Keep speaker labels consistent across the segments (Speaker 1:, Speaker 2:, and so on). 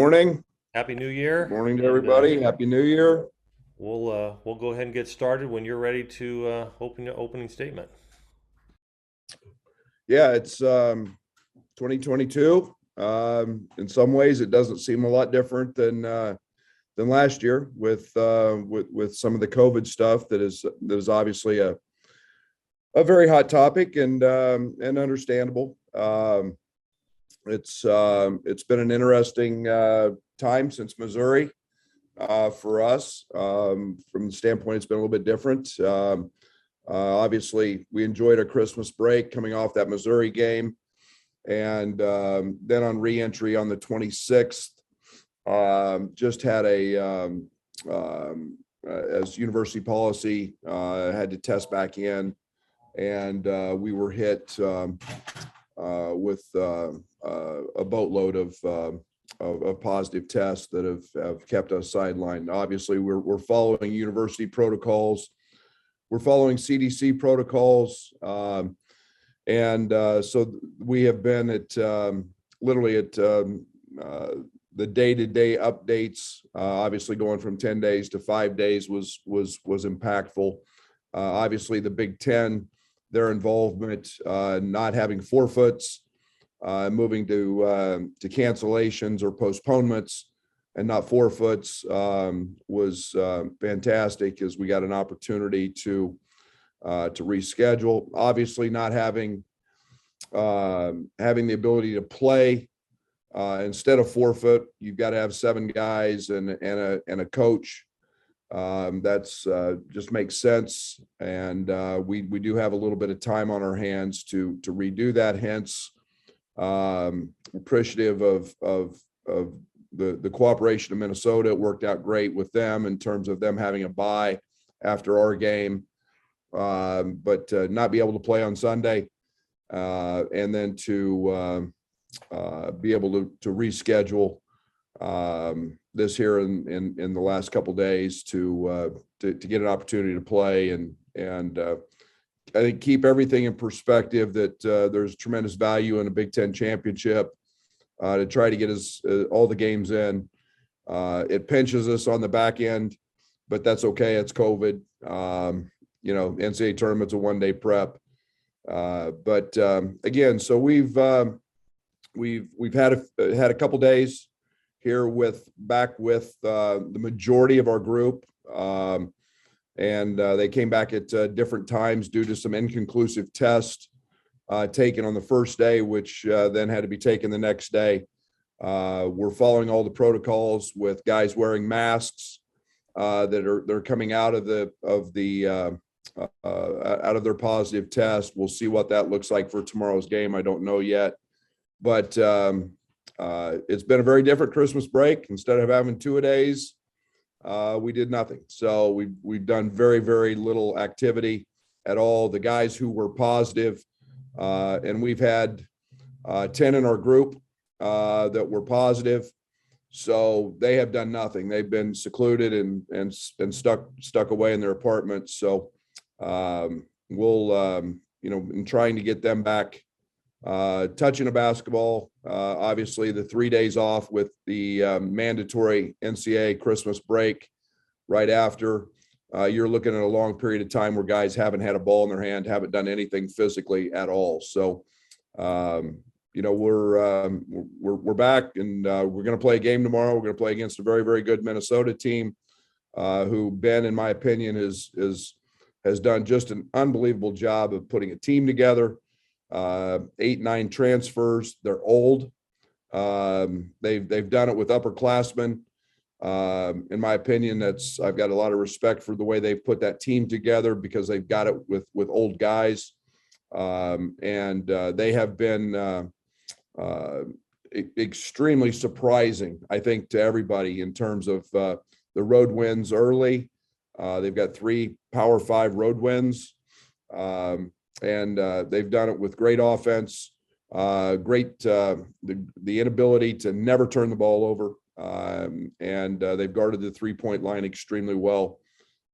Speaker 1: Morning.
Speaker 2: Happy New
Speaker 1: Good
Speaker 2: Year,
Speaker 1: morning to
Speaker 2: and
Speaker 1: everybody. Happy New Year.
Speaker 2: we'll go ahead and get started when you're ready to open your opening statement.
Speaker 1: Yeah, it's 2022. In some ways, it doesn't seem a lot different than last year with some of the COVID stuff that is obviously a very hot topic and understandable. It's been an interesting time since Missouri for us. From the standpoint, it's been a little bit different. Obviously, we enjoyed our Christmas break coming off that Missouri game. And then on reentry on the 26th, just had as university policy, had to test back in. And we were hit with a boatload of positive tests that have kept us sidelined. Obviously, we're following university protocols. We're following CDC protocols. So we have been at literally at the day-to-day updates. Obviously, going from 10 days to 5 days was impactful. Obviously, the Big Ten, their involvement, not having forfeits, moving to cancellations or postponements and not forfeits, was fantastic, as we got an opportunity to reschedule. Obviously, not having the ability to play, instead of forfeit, you've got to have 7 guys and a coach. That's just makes sense, and we do have a little bit of time on our hands to redo that. Hence, appreciative of the cooperation of Minnesota. It worked out great with them in terms of them having a bye after our game, but not be able to play on Sunday, and then to be able to reschedule this here in the last couple of days to get an opportunity to play and I think keep everything in perspective, that there's tremendous value in a Big Ten championship, to try to get all the games in. It pinches us on the back end, but that's okay. It's COVID. NCAA tournament's a one-day prep. But again, so we've had a couple days here back with the majority of our group. And they came back at different times due to some inconclusive tests taken on the first day, which then had to be taken the next day. We're following all the protocols with guys wearing masks they're coming out of their positive test. We'll see what that looks like for tomorrow's game. I don't know yet, but it's been a very different Christmas break. Instead of having 2-a-days, we did nothing. So we've done very, very little activity at all. The guys who were positive, and we've had 10 in our group that were positive. So they have done nothing. They've been secluded and stuck away in their apartments. So we'll in trying to get them back touching a basketball. Obviously, the 3 days off with the mandatory NCAA Christmas break right after, you're looking at a long period of time where guys haven't had a ball in their hand, haven't done anything physically at all. So, we're back, and we're going to play a game tomorrow. We're going to play against a very, very good Minnesota team, who Ben, in my opinion, has done just an unbelievable job of putting a team together. 8-9 transfers. They're old. They've done it with upperclassmen. In my opinion, I've got a lot of respect for the way they've put that team together, because they've got it with old guys. And they have been extremely surprising, I think, to everybody in terms of the road wins early. They've got 3 Power 5 road wins. And they've done it with great offense, great the inability to never turn the ball over, and they've guarded the 3-point line extremely well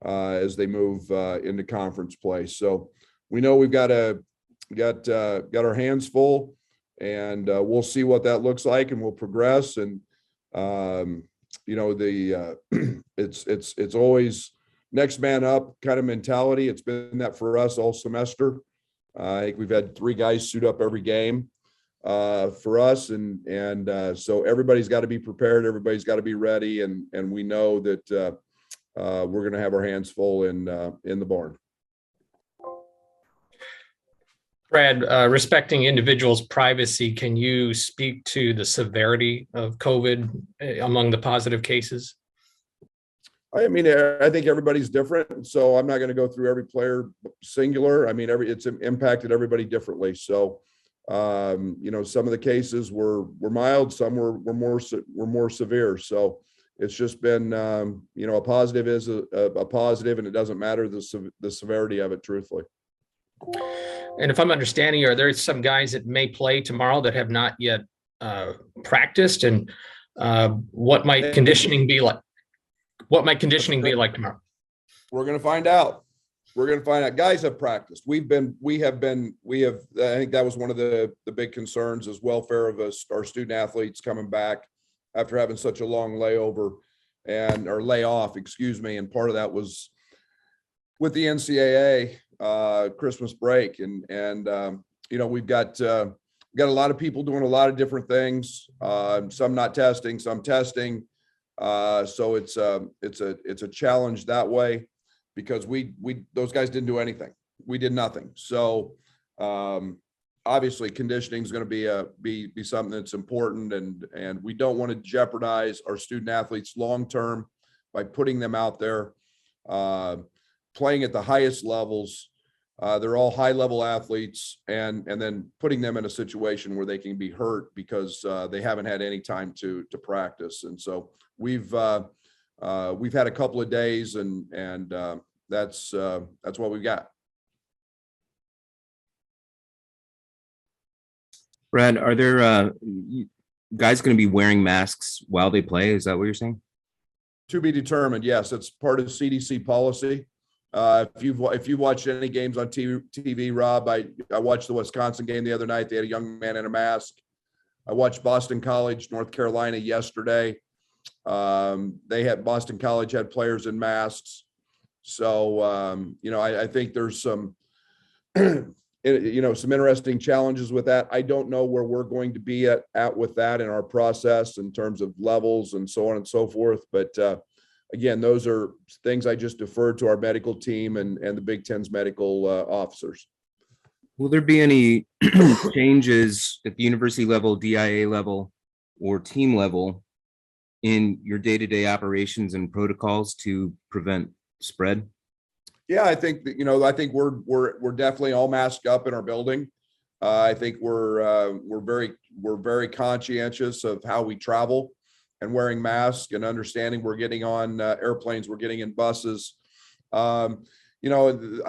Speaker 1: as they move into conference play. So we know we've got our hands full, and we'll see what that looks like, and we'll progress. And It's always next man up kind of mentality. It's been that for us all semester. I think we've had 3 guys suit up every game for us, and so everybody's got to be prepared. Everybody's got to be ready, and we know that we're going to have our hands full in the barn.
Speaker 3: Brad, respecting individuals' privacy, can you speak to the severity of COVID among the positive cases?
Speaker 1: I mean, I think everybody's different, so I'm not going to go through every player singular. I mean, it's impacted everybody differently. So, some of the cases were mild, some were more severe. So it's just been, a positive is a positive, and it doesn't matter the severity of it, truthfully.
Speaker 3: And if I'm understanding, are there some guys that may play tomorrow that have not yet practiced? And what might conditioning be like? What might conditioning be like tomorrow?
Speaker 1: We're going to find out. Guys have practiced. I think that was one of the big concerns is welfare of our student athletes coming back after having such a long layoff, excuse me. And part of that was with the NCAA Christmas break. And we've got a lot of people doing a lot of different things. Some not testing, some testing. So it's a challenge that way, because those guys didn't do anything. We did nothing. So obviously conditioning is going to be something that's important, and we don't want to jeopardize our student athletes long term by putting them out there playing at the highest levels. They're all high level athletes, and then putting them in a situation where they can be hurt because they haven't had any time to practice. And so we've had a couple of days, and that's what we've got.
Speaker 4: Brad, are there guys going to be wearing masks while they play? Is that what you're saying?
Speaker 1: To be determined. Yes, it's part of CDC policy. If you've watched any games on TV, Rob, I watched the Wisconsin game the other night. They had a young man in a mask. I watched Boston College, North Carolina yesterday. Boston College had players in masks. So, I think there's some, some interesting challenges with that. I don't know where we're going to be at with that in our process in terms of levels and so on and so forth. But, again, those are things I just deferred to our medical team and the Big Ten's medical officers.
Speaker 4: Will there be any changes at the university level, DIA level, or team level in your day-to-day operations and protocols to prevent spread?
Speaker 1: Yeah, I think that, we're definitely all masked up in our building. I think we're very conscientious of how we travel and wearing masks and understanding we're getting on airplanes, we're getting in buses. I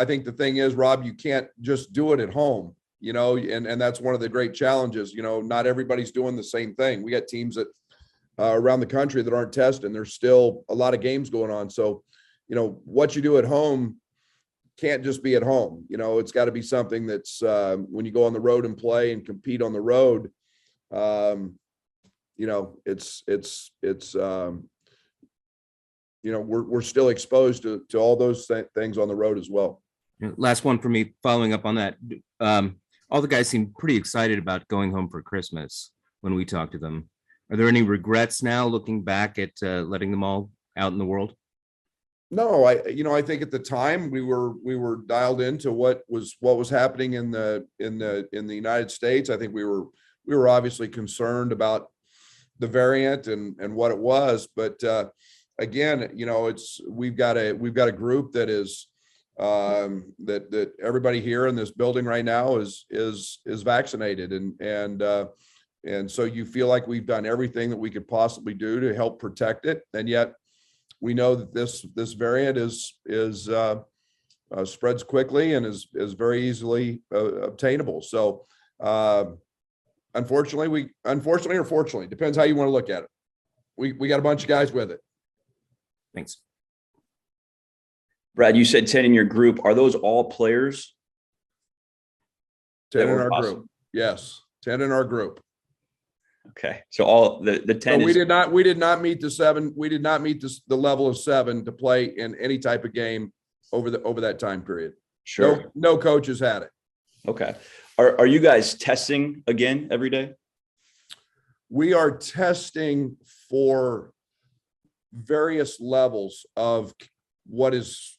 Speaker 1: think the thing is, Rob, you can't just do it at home, and that's one of the great challenges. Not everybody's doing the same thing. We got teams that around the country that aren't testing. There's still a lot of games going on. So, what you do at home can't just be at home. It's got to be something that's when you go on the road and play and compete on the road. We're still exposed to all those things on the road as well.
Speaker 4: Last one for me, following up on that. All the guys seem pretty excited about going home for Christmas when we talk to them. Are there any regrets now looking back at letting them all out in the world?
Speaker 1: No, I think at the time we were dialed into what was happening in the United States. I think we were obviously concerned about the variant and what it was, but again, we've got a group that is that everybody here in this building right now is vaccinated, and so you feel like we've done everything that we could possibly do to help protect it, and yet we know that this variant is spreads quickly and is very easily obtainable. So unfortunately or fortunately, depends how you want to look at it, we got a bunch of guys with it.
Speaker 4: Thanks.
Speaker 5: Brad, you said 10 in your group. Are those all players?
Speaker 1: 10 in our group. Yes, 10 in our group.
Speaker 5: Okay. So all the 10
Speaker 1: So we
Speaker 5: is
Speaker 1: did not meet the 7. We did not meet the level of 7 to play in any type of game over that time period.
Speaker 5: sure.
Speaker 1: No coaches had it.
Speaker 5: Okay. Are you guys testing again every day?
Speaker 1: We are testing for various levels of what is,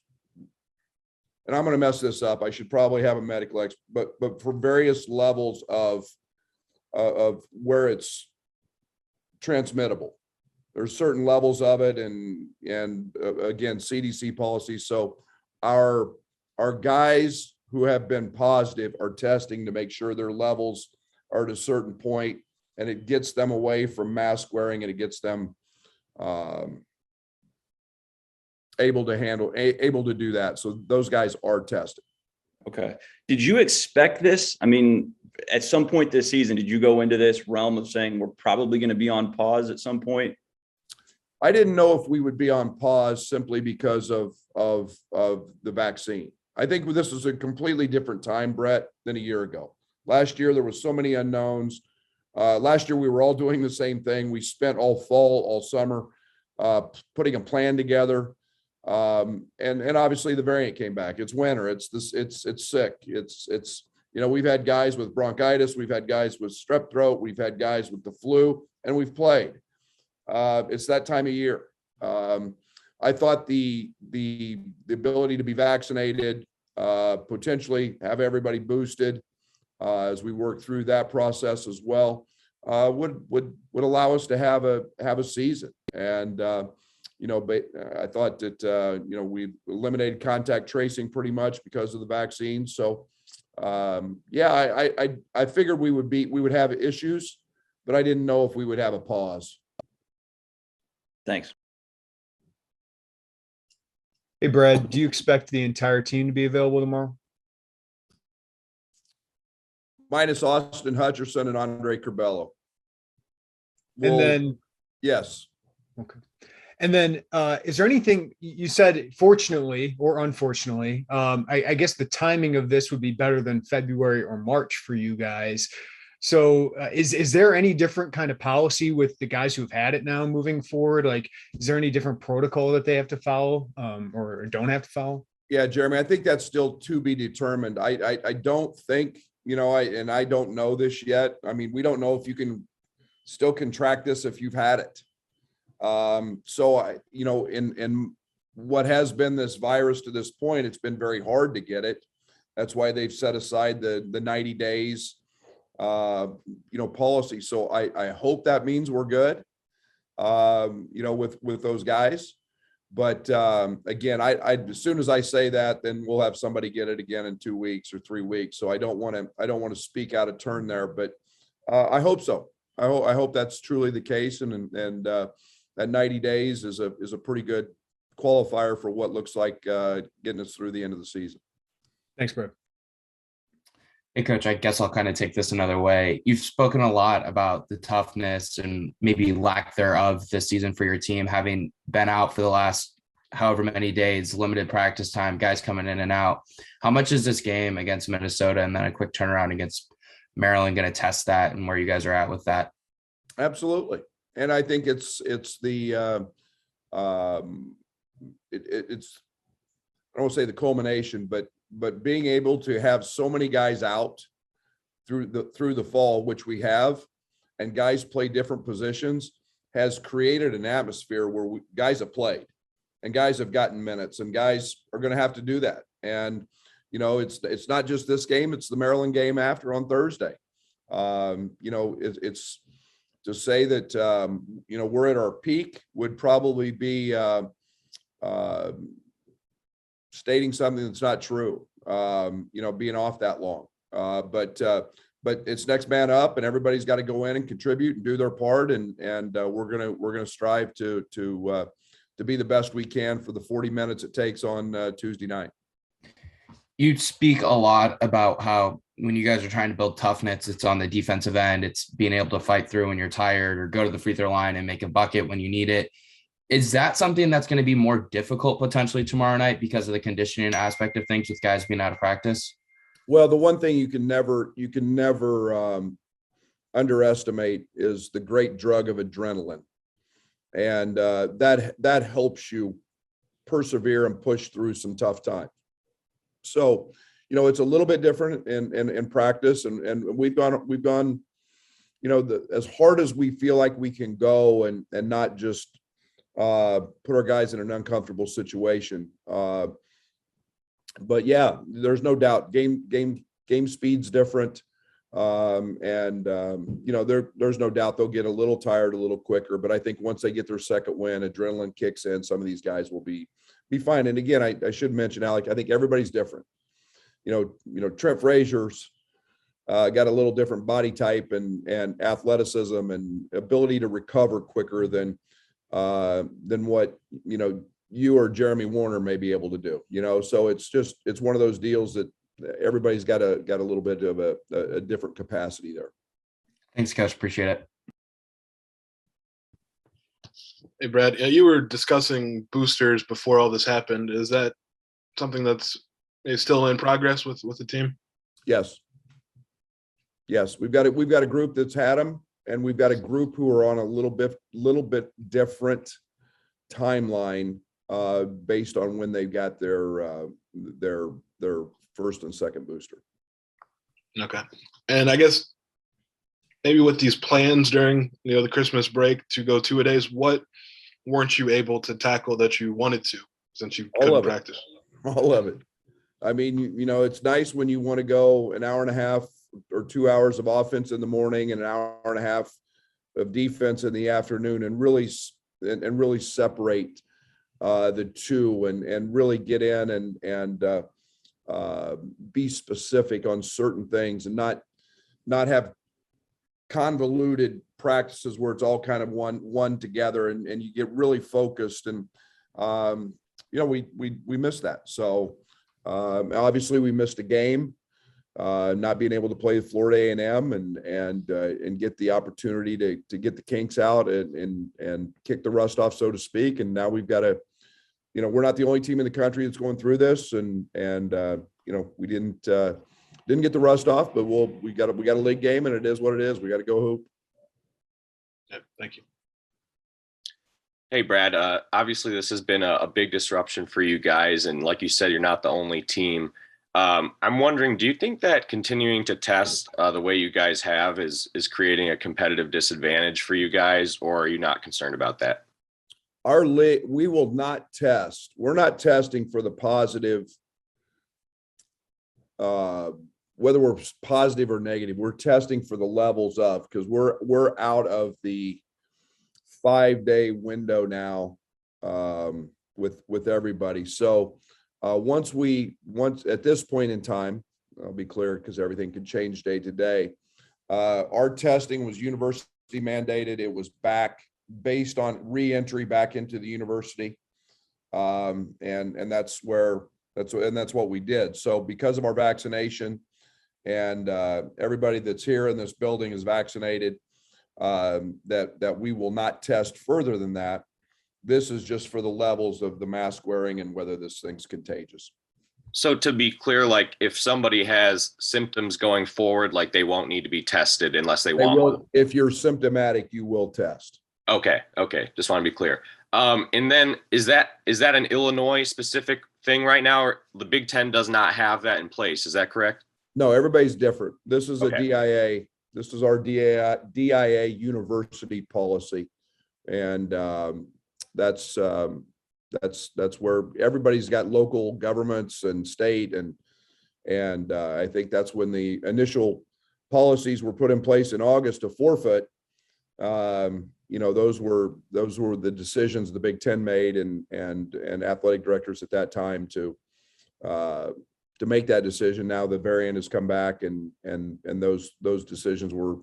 Speaker 1: and I'm going to mess this up. I should probably have a medical expert, but for various levels of where it's transmittable. There's certain levels of it, and again, CDC policies. So our guys who have been positive are testing to make sure their levels are at a certain point, and it gets them away from mask wearing, and it gets them able to do that. So those guys are tested.
Speaker 5: Okay. Did you expect this? I mean, at some point this season, did you go into this realm of saying we're probably going to be on pause at some point?
Speaker 1: I didn't know if we would be on pause simply because of the vaccine. I think this is a completely different time, Brett, than a year ago. Last year, there was so many unknowns. Last year, we were all doing the same thing. We spent all fall, all summer, putting a plan together. And obviously the variant came back. It's winter. It's sick. It's, we've had guys with bronchitis. We've had guys with strep throat. We've had guys with the flu, and we've played. It's that time of year. I thought the ability to be vaccinated, potentially have everybody boosted, as we work through that process as well, would allow us to have a season. And, but I thought that, we eliminated contact tracing pretty much because of the vaccine. So, I figured we would have issues, but I didn't know if we would have a pause.
Speaker 5: Thanks.
Speaker 6: Hey, Brad, do you expect the entire team to be available tomorrow?
Speaker 1: Minus Austin Hutcherson and Andre Curbelo.
Speaker 6: And then,
Speaker 1: yes.
Speaker 6: okay. And then, is there anything you said, fortunately or unfortunately, I guess the timing of this would be better than February or March for you guys. So is there any different kind of policy with the guys who've had it now moving forward? Like, is there any different protocol that they have to follow or don't have to follow?
Speaker 1: Yeah, Jeremy, I think that's still to be determined. I don't think, I don't know this yet. I mean, we don't know if you can still contract this if you've had it. In what has been this virus to this point, it's been very hard to get it. That's why they've set aside the 90 days, policy. So I hope that means we're good, with those guys. But, again, I as soon as I say that, then we'll have somebody get it again in 2 weeks or 3 weeks. So I don't want to speak out of turn there, but, I hope so. I hope that's truly the case. And that 90 days is a pretty good qualifier for what looks like getting us through the end of the season.
Speaker 6: Thanks, Brad.
Speaker 4: Hey, Coach, I guess I'll kind of take this another way. You've spoken a lot about the toughness and maybe lack thereof this season for your team, having been out for the last however many days, limited practice time, guys coming in and out. How much is this game against Minnesota and then a quick turnaround against Maryland going to test that and where you guys are at with that?
Speaker 1: Absolutely. And I think it's I don't want to say the culmination, but being able to have so many guys out through the fall, which we have, and guys play different positions, has created an atmosphere where guys have played and guys have gotten minutes, and guys are going to have to do that. And, it's not just this game, it's the Maryland game after on Thursday. It's to say that, we're at our peak would probably be stating something that's not true, being off that long. But it's next man up, and everybody's got to go in and contribute and do their part. And we're going to strive to be the best we can for the 40 minutes it takes on Tuesday night.
Speaker 4: You speak a lot about how when you guys are trying to build toughness, it's on the defensive end. It's being able to fight through when you're tired or go to the free throw line and make a bucket when you need it. Is that something that's going to be more difficult potentially tomorrow night because of the conditioning aspect of things with guys being out of practice?
Speaker 1: Well, the one thing you can never underestimate is the great drug of adrenaline. And that helps you persevere and push through some tough times. So, it's a little bit different in practice, and we've gone, as hard as we feel like we can go, and not just put our guys in an uncomfortable situation. But yeah, there's no doubt game speed's different. There's no doubt they'll get a little tired a little quicker, but I think once they get their second win, adrenaline kicks in, some of these guys will be fine. And again, I should mention, Alec, I think everybody's different. Trent Frazier's got a little different body type and athleticism and ability to recover quicker than what, you or Jeremy Warner may be able to do, so it's one of those deals that everybody's got a little bit of a different capacity there.
Speaker 7: Thanks, Coach. Appreciate it.
Speaker 8: Hey, Brad, you were discussing boosters before all this happened. Is that something that's still in progress with the team?
Speaker 1: Yes. We've got a group that's had them, and we've got a group who are on a little bit different timeline based on when they got their first and second booster.
Speaker 8: Okay. And I guess maybe with these plans during the Christmas break to go 2-a-days, what weren't you able to tackle that you wanted to, since you couldn't practice?
Speaker 1: All of it. I mean, it's nice when you want to go an hour and a half or 2 hours of offense in the morning and an hour and a half of defense in the afternoon, and really separate the two, and really get in and be specific on certain things, and not have convoluted practices where it's all kind of one together, and you get really focused. And we missed that. So obviously we missed a game, not being able to play Florida A&M and get the opportunity to get the kinks out and kick the rust off, so to speak. And now we've got to, we're not the only team in the country that's going through this, and we didn't get the rust off, but we got a league game, and it is what it is. We got to go hoop.
Speaker 8: Yeah, thank you.
Speaker 9: Hey, Brad, obviously this has been a big disruption for you guys. And like you said, you're not the only team. I'm wondering, do you think that continuing to test the way you guys have is creating a competitive disadvantage for you guys, or are you not concerned about that?
Speaker 1: Our league, we will not test. We're not testing for the positive, whether we're positive or negative. We're testing for the levels of, because we're out of the 5-day window now with everybody. So once at this point in time, I'll be clear because everything can change day to day. Our testing was university mandated. It was based on re-entry back into the university. And that's what we did. So because of our vaccination, and everybody that's here in this building is vaccinated, that we will not test further than that. This is just for the levels of the mask wearing and whether this thing's contagious.
Speaker 9: So to be clear, like if somebody has symptoms going forward, like they won't need to be tested unless they want one.
Speaker 1: If you're symptomatic, you will test.
Speaker 9: Okay. Just want to be clear. And then is that an Illinois specific thing right now, or the Big Ten does not have that in place? Is that correct?
Speaker 1: No, everybody's different. This is
Speaker 9: Okay.
Speaker 1: a DIA. This is our DIA university policy. And that's where everybody's got local governments and state. And I think that's when the initial policies were put in place in August to forfeit. Those were the decisions the Big Ten made and athletic directors at that time to make that decision. Now the variant has come back, and those decisions were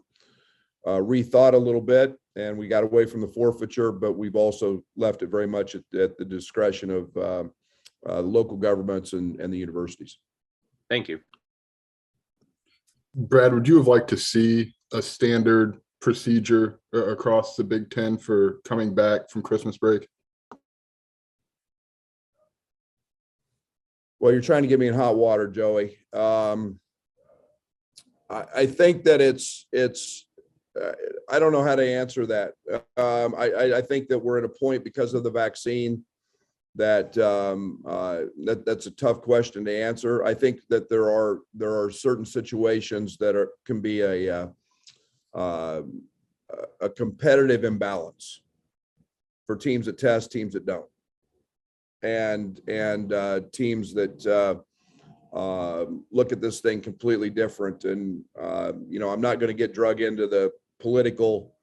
Speaker 1: rethought a little bit, and we got away from the forfeiture, but we've also left it very much at the discretion of local governments and the universities.
Speaker 9: Thank you.
Speaker 10: Brad, would you have liked to see a standard procedure across the Big Ten for coming back from Christmas break?
Speaker 1: Well, you're trying to get me in hot water, Joey. I think that it's I don't know how to answer that. I think that we're at a point because of the vaccine that that's a tough question to answer. I think that there are certain situations that can be a competitive imbalance for teams that test, teams that don't, and teams that look at this thing completely different. And I'm not going to get drug into the political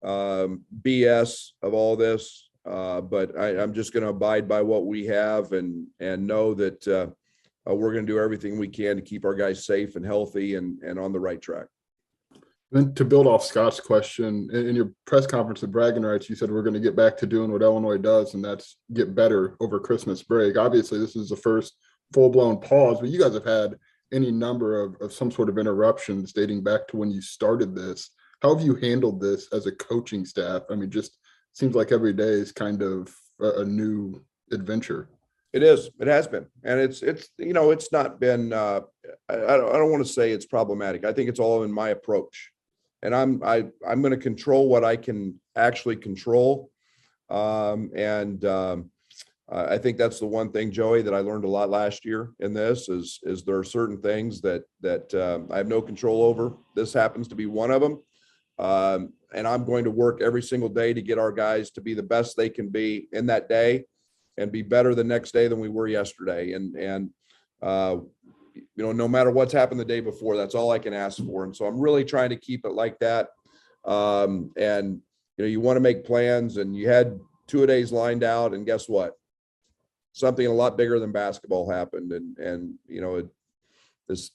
Speaker 1: BS of all this, but I'm just going to abide by what we have and know that we're going to do everything we can to keep our guys safe and healthy and on the right track.
Speaker 10: Then to build off Scott's question, in your press conference with bragging rights, you said we're going to get back to doing what Illinois does, and that's get better over Christmas break. Obviously, this is the first full-blown pause, but you guys have had any number of some sort of interruptions dating back to when you started this. How have you handled this as a coaching staff? I mean, just seems like every day is kind of a new adventure.
Speaker 1: It is. It has been, and it's not been. I don't want to say it's problematic. I think it's all in my approach, and I'm going to control what I can actually control, I think that's the one thing, Joey, that I learned a lot last year in this is there are certain things that I have no control over. This happens to be one of them. And I'm going to work every single day to get our guys to be the best they can be in that day and be better the next day than we were yesterday. And no matter what's happened the day before, that's all I can ask for. And so I'm really trying to keep it like that. You want to make plans, and you had 2-a-days lined out, and guess what? Something a lot bigger than basketball happened. And this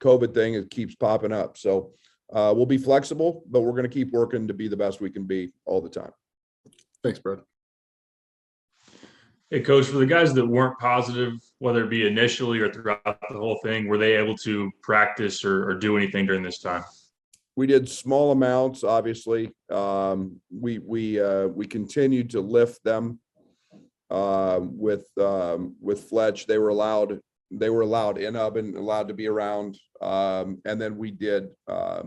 Speaker 1: COVID thing, it keeps popping up. So we'll be flexible, but we're going to keep working to be the best we can be all the time.
Speaker 10: Thanks, Brad.
Speaker 11: Hey, Coach, for the guys that weren't positive, whether it be initially or throughout the whole thing, were they able to practice or do anything during this time?
Speaker 1: We did small amounts, obviously. We continued to lift them with Fletch. They were allowed in oven, allowed to be around. And then we did a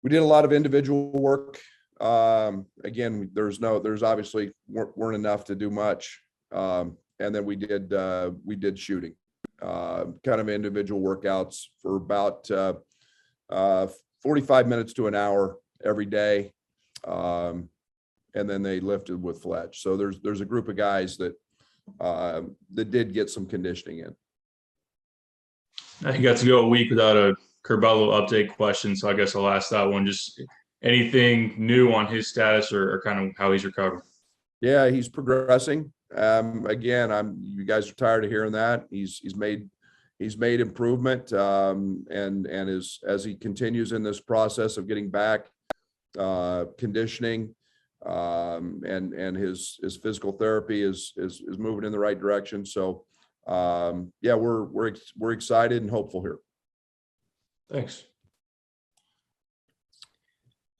Speaker 1: lot of individual work. Again, there's obviously weren't enough to do much. And then we did shooting, kind of individual workouts for about 45 minutes to an hour every day. And then they lifted with Fletch. So there's a group of guys that did get some conditioning in.
Speaker 11: You got to go a week without a Curbelo update question, so I guess I'll ask that one. Just anything new on his status or kind of how he's recovering?
Speaker 1: Yeah, he's progressing. Again, you guys are tired of hearing that. He's made improvement, and as he continues in this process of getting back, conditioning, and his physical therapy is moving in the right direction. So yeah, we're excited and hopeful here.
Speaker 11: Thanks.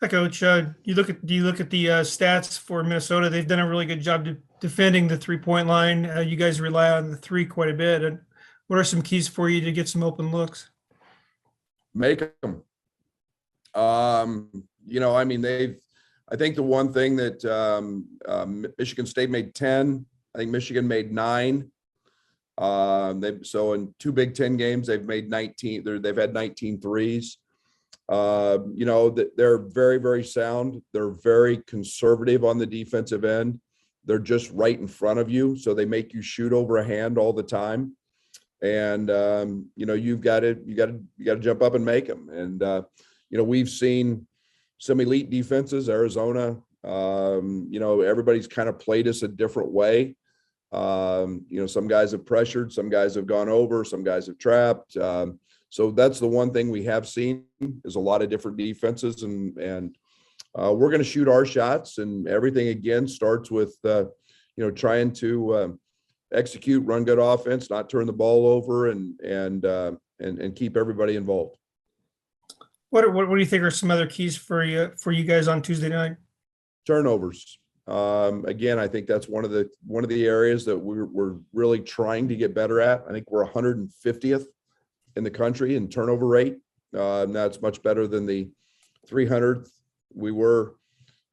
Speaker 12: Hi, Coach. Do you look at the stats for Minnesota? They've done a really good job defending the 3-point line. You guys rely on the three quite a bit. And what are some keys for you to get some open looks?
Speaker 1: Make them. I think the one thing that Michigan State made 10, I think Michigan made 9. So in 2 Big Ten games, they've made 19. They've had 19 threes. They're very, very sound. They're very conservative on the defensive end. They're just right in front of you, so they make you shoot over a hand all the time. And you've got to jump up and make them. And we've seen some elite defenses, Arizona. Everybody's kind of played us a different way. Some guys have pressured, some guys have gone over, some guys have trapped. So that's the one thing we have seen is a lot of different defenses, and we're going to shoot our shots, and everything again starts with trying to execute, run good offense, not turn the ball over, and keep everybody involved.
Speaker 12: What do you think are some other keys for you guys on Tuesday night?
Speaker 1: Turnovers. Again, I think that's one of the areas that we're really trying to get better at. I think we're 150th in the country in turnover rate. That's much better than the 300th we were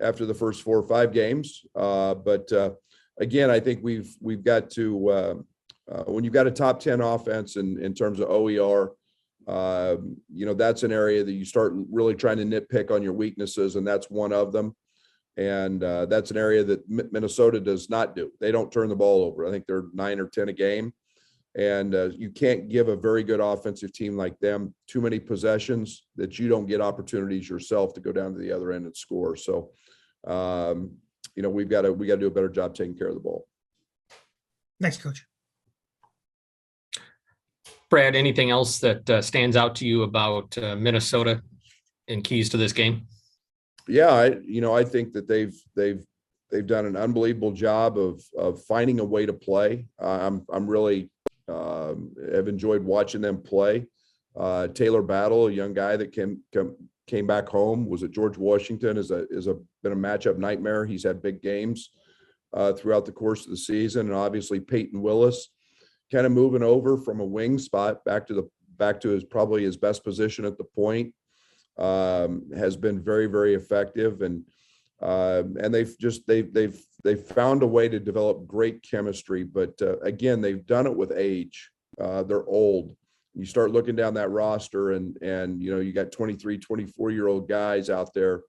Speaker 1: after the first 4 or 5 games. But again, I think we've got to when you've got a top 10 offense in terms of OER, that's an area that you start really trying to nitpick on your weaknesses, and that's one of them. And that's an area that Minnesota does not do. They don't turn the ball over. I think they're 9 or 10 a game. And you can't give a very good offensive team like them too many possessions that you don't get opportunities yourself to go down to the other end and score. So, we've got to do a better job taking care of the ball.
Speaker 12: Next, Coach.
Speaker 3: Brad, anything else that stands out to you about Minnesota and keys to this game?
Speaker 1: Yeah, I think that they've done an unbelievable job of finding a way to play. I'm really have enjoyed watching them play. Taylor Battle, a young guy that came back home, was at George Washington, been a matchup nightmare. He's had big games throughout the course of the season, and obviously Peyton Willis, kind of moving over from a wing spot back to his probably his best position at the point, has been very, very effective, and they've found a way to develop great chemistry. But again, they've done it with age. They're old. You start looking down that roster, and you got 23, 24-year-old guys out there,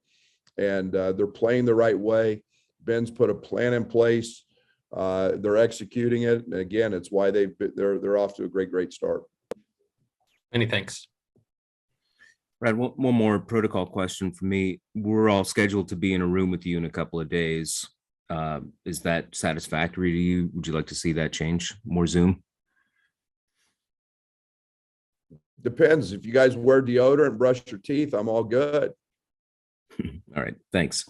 Speaker 1: and they're playing the right way. Ben's put a plan in place. They're executing it. And again, it's why they're off to a great start.
Speaker 3: Many thanks.
Speaker 4: Brad, one more protocol question for me. We're all scheduled to be in a room with you in a couple of days. Is that satisfactory to you? Would you like to see that change? More Zoom?
Speaker 1: Depends. If you guys wear deodorant and brush your teeth, I'm all good.
Speaker 4: All right. Thanks.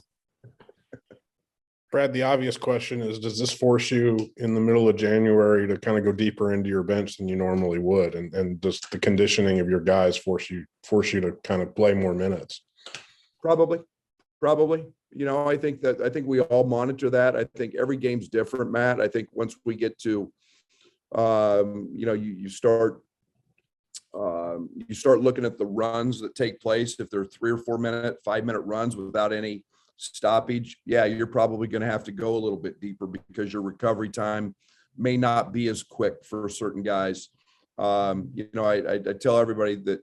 Speaker 8: Brad, the obvious question is, does this force you in the middle of January to kind of go deeper into your bench than you normally would? And does the conditioning of your guys force you to kind of play more minutes?
Speaker 1: Probably. I think we all monitor that. I think every game's different, Matt. I think once we get to, you start looking at the runs that take place. If they're 3 or 4 minute, 5-minute runs without any stoppage, yeah, you're probably going to have to go a little bit deeper because your recovery time may not be as quick for certain guys. I tell everybody that,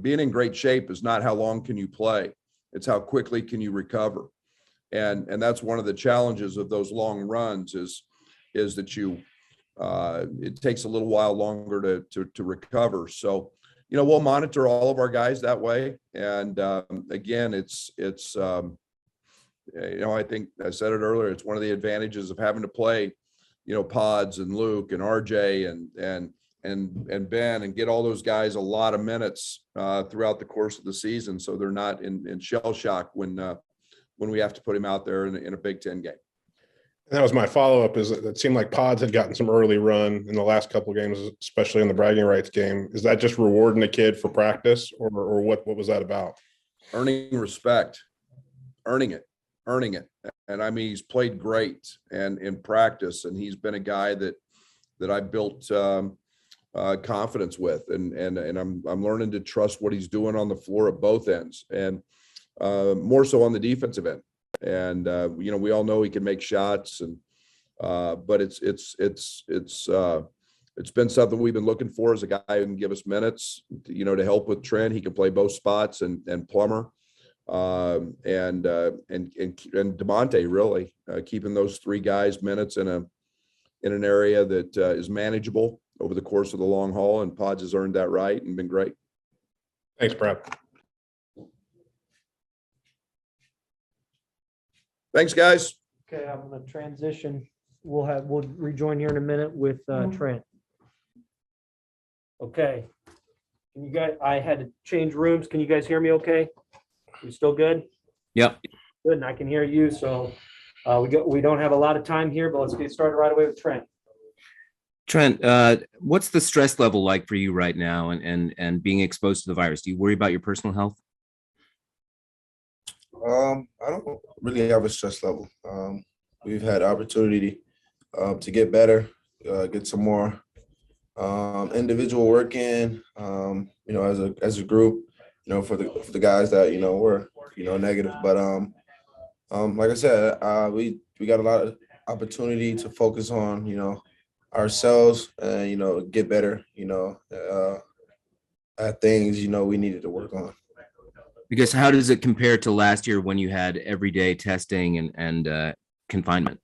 Speaker 1: being in great shape is not how long can you play. It's how quickly can you recover. And that's one of the challenges of those long runs is that it takes a little while longer to recover. So, we'll monitor all of our guys that way. And again, I think I said it earlier, it's one of the advantages of having to play, Pods and Luke and RJ and Ben, and get all those guys a lot of minutes throughout the course of the season. So they're not in shell shock when we have to put him out there in a Big Ten game.
Speaker 8: And that was my follow-up, is it seemed like Pods had gotten some early run in the last couple of games, especially in the bragging rights game. Is that just rewarding the kid for practice, or what was that about?
Speaker 1: Earning respect, earning it. And I mean, he's played great and in practice, and he's been a guy that I built confidence with, and I'm learning to trust what he's doing on the floor at both ends, and more so on the defensive end. And we all know he can make shots, and but it's been something we've been looking for, as a guy who can give us minutes, to help with Trent. He can play both spots, and Plummer. And DeMonte, really keeping those 3 guys minutes in an area that is manageable over the course of the long haul, and Pods has earned that right and been great.
Speaker 8: Thanks, Brad.
Speaker 1: Thanks, guys.
Speaker 13: Okay, I'm going to transition. We'll rejoin here in a minute with Trent. Okay. Can you guys? I had to change rooms. Can you guys hear me? Okay. You still good?
Speaker 4: Yep.
Speaker 13: Good, and I can hear you. So we don't have a lot of time here, but let's get started right away with Trent.
Speaker 4: Trent, what's the stress level like for you right now, and being exposed to the virus? Do you worry about your personal health?
Speaker 14: I don't really have a stress level. We've had opportunity to get better, get some more individual work in, as a group. for the guys that, were, negative. But like I said, we got a lot of opportunity to focus on, ourselves and, get better, at things, we needed to work on.
Speaker 4: Because how does it compare to last year when you had everyday testing and confinement?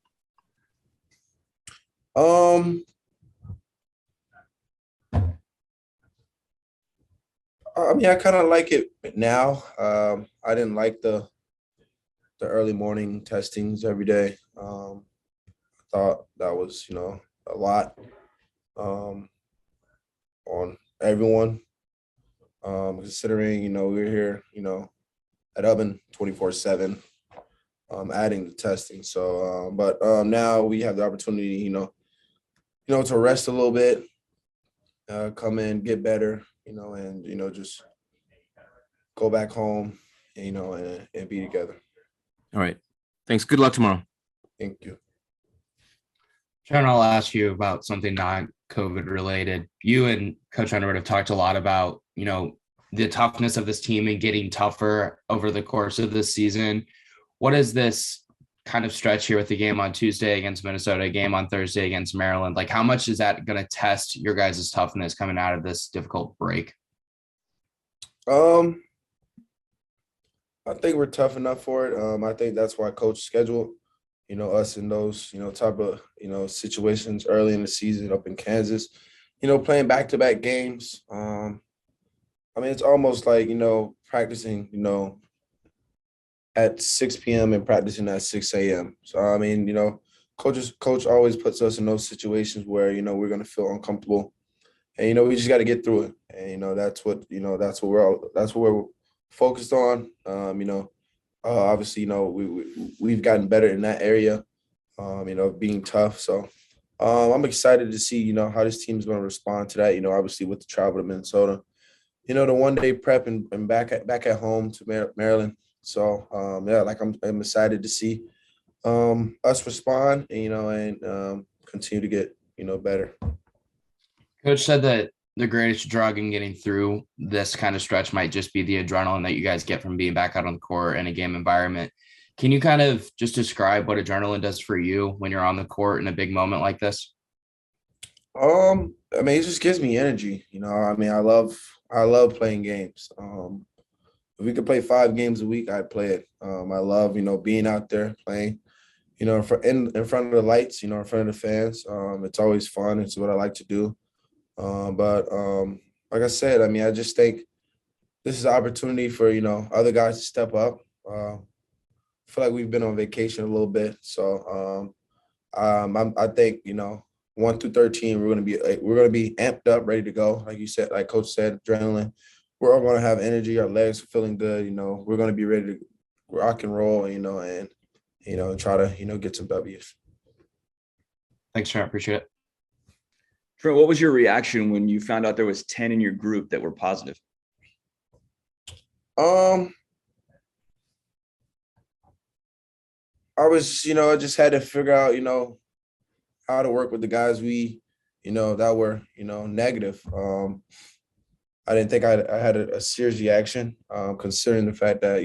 Speaker 14: I mean, I kind of like it now. I didn't like the early morning testings every day. Thought that was, a lot on everyone. Considering, we were here, at Ubben 24/7, adding the testing. So, but now we have the opportunity, to rest a little bit, come in, get better, and, just go back home, and be together.
Speaker 4: All right. Thanks. Good luck tomorrow.
Speaker 14: Thank you.
Speaker 7: Trent, I'll ask you about something not COVID related. You and Coach Underwood have talked a lot about, the toughness of this team and getting tougher over the course of this season. What is this kind of stretch here with the game on Tuesday against Minnesota, game on Thursday against Maryland? Like, how much is that going to test your guys' toughness coming out of this difficult break?
Speaker 14: I think we're tough enough for it. I think that's why coach scheduled, us in those, type of, situations early in the season up in Kansas, playing back-to-back games. I mean, it's almost like, practicing, at 6 p.m. and practicing at 6 a.m. So, I mean, coach always puts us in those situations where, we're going to feel uncomfortable and, we just got to get through it. And, that's what we're focused on. Obviously, we've gotten better in that area, being tough. So I'm excited to see, how this team is going to respond to that, obviously with the travel to Minnesota, the 1 day prep and back at home to Maryland. So, I'm excited to see us respond, and continue to get, better.
Speaker 7: Coach said that the greatest drug in getting through this kind of stretch might just be the adrenaline that you guys get from being back out on the court in a game environment. Can you kind of just describe what adrenaline does for you when you're on the court in a big moment like this?
Speaker 14: I mean, it just gives me energy. I mean, I love playing games. If we could play 5 games a week, I'd play it. I love, being out there playing, in front of the lights, in front of the fans. It's always fun. It's what I like to do. But like I said, I mean, I just think this is an opportunity for, other guys to step up. I feel like we've been on vacation a little bit. So I think, 1 through 13, we're going to be amped up, ready to go. Like you said, like Coach said, adrenaline. We're all going to have energy. Our legs are feeling good. We're going to be ready to rock and roll, and try to, get some W's.
Speaker 7: Thanks, Trent. Appreciate it.
Speaker 5: Trent, what was your reaction when you found out there was 10 in your group that were positive?
Speaker 14: I was, I just had to figure out, how to work with the guys that were, negative. I didn't think I had a serious reaction, considering the fact that,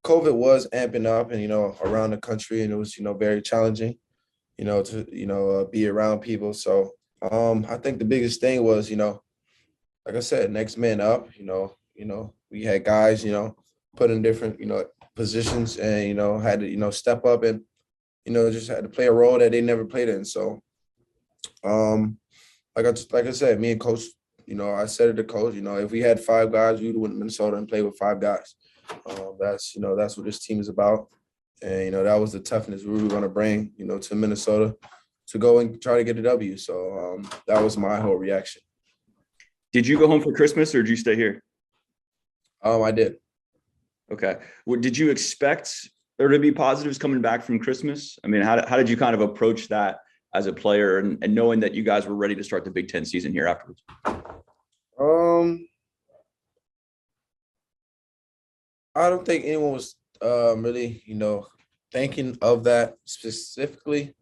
Speaker 14: COVID was amping up and, around the country, and it was, very challenging, to, be around people. So I think the biggest thing was, like I said, next man up, we had guys, put in different, positions and, had to, step up and, just had to play a role that they never played in. So, like I said, me and Coach, I said it to Coach, if we had 5 guys, we would win Minnesota and play with 5 guys. That's what this team is about. And, that was the toughness we were going to bring, to Minnesota to go and try to get a W. So that was my whole reaction.
Speaker 5: Did you go home for Christmas or did you stay here?
Speaker 14: I did.
Speaker 5: Okay. Did you expect there to be positives coming back from Christmas? I mean, how did you kind of approach that as a player and knowing that you guys were ready to start the Big Ten season here afterwards?
Speaker 14: I don't think anyone was really, thinking of that specifically.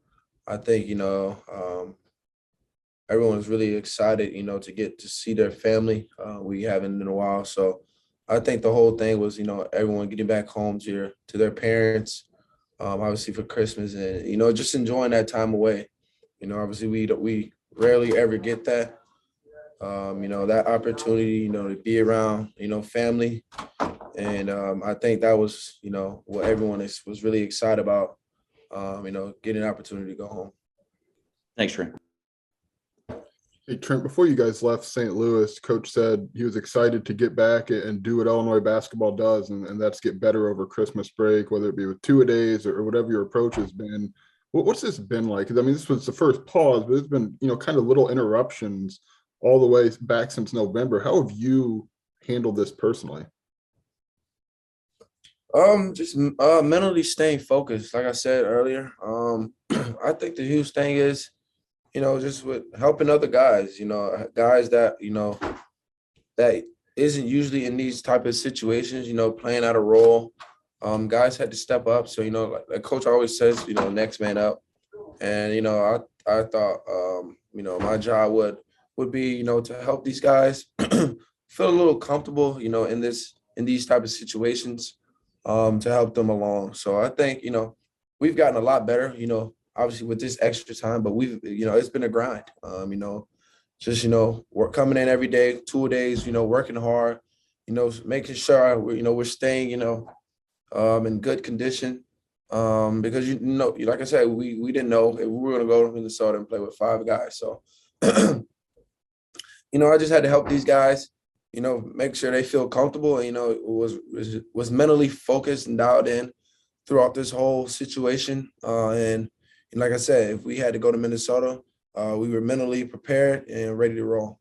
Speaker 14: I think, everyone was really excited, to get to see their family. We haven't in a while. So I think the whole thing was, everyone getting back home to their parents, obviously for Christmas and, just enjoying that time away. Obviously we rarely ever get that, that opportunity, to be around, family. And I think that was, what everyone was really excited about, getting an opportunity to go home.
Speaker 5: Thanks, Trent.
Speaker 10: Hey, Trent, before you guys left St. Louis, Coach said he was excited to get back and do what Illinois basketball does, and that's get better over Christmas break, whether it be with two-a-days or whatever your approach has been. What's this been like? 'Cause, I mean, this was the first pause, but it's been, kind of little interruptions all the way back since November. How have you handled this personally?
Speaker 14: Just mentally staying focused. Like I said earlier, I think the huge thing is, just with helping other guys, guys that, that isn't usually in these type of situations, playing out a role. Guys had to step up. So, like Coach always says, next man up. And, I thought, my job would be, to help these guys feel a little comfortable, in these type of situations, to help them along. So I think, we've gotten a lot better, obviously with this extra time, but we've, it's been a grind, just, we're coming in every day, 2 days, working hard, making sure we're staying, in good condition. Because, like I said, we didn't know if we were going to go to Minnesota and play with 5 guys. So, I just had to help these guys, make sure they feel comfortable and, was mentally focused and dialed in throughout this whole situation. And like I said, if we had to go to Minnesota, we were mentally prepared and ready to roll.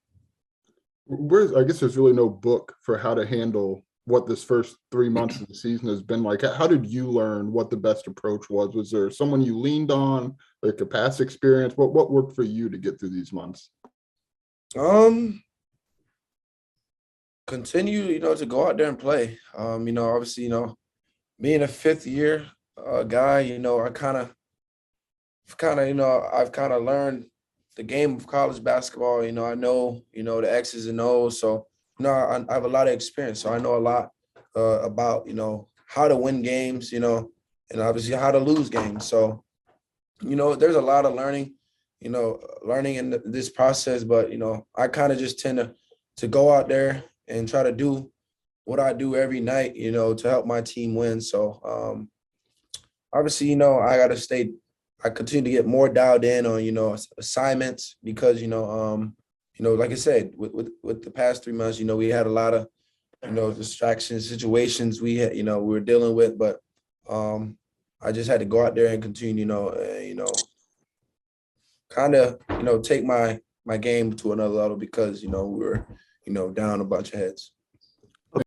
Speaker 10: I guess there's really no book for how to handle what this first 3 months of the season has been like. How did you learn what the best approach was? Was there someone you leaned on, like a past experience? What worked for you to get through these months?
Speaker 14: Continue, to go out there and play. Obviously, being a 5th year guy, I I've kind of learned the game of college basketball. I know, the X's and O's. So, I have a lot of experience. So I know a lot about, how to win games, and obviously how to lose games. So, there's a lot of learning, in this process. But, I kind of just tend to go out there and try to do what I do every night, to help my team win. So, obviously, I continue to get more dialed in on, assignments because, like I said, with the past 3 months, we had a lot of, distractions, situations we had, we were dealing with, but I just had to go out there and continue, kind of, take my game to another level because, we were, down a bunch of heads.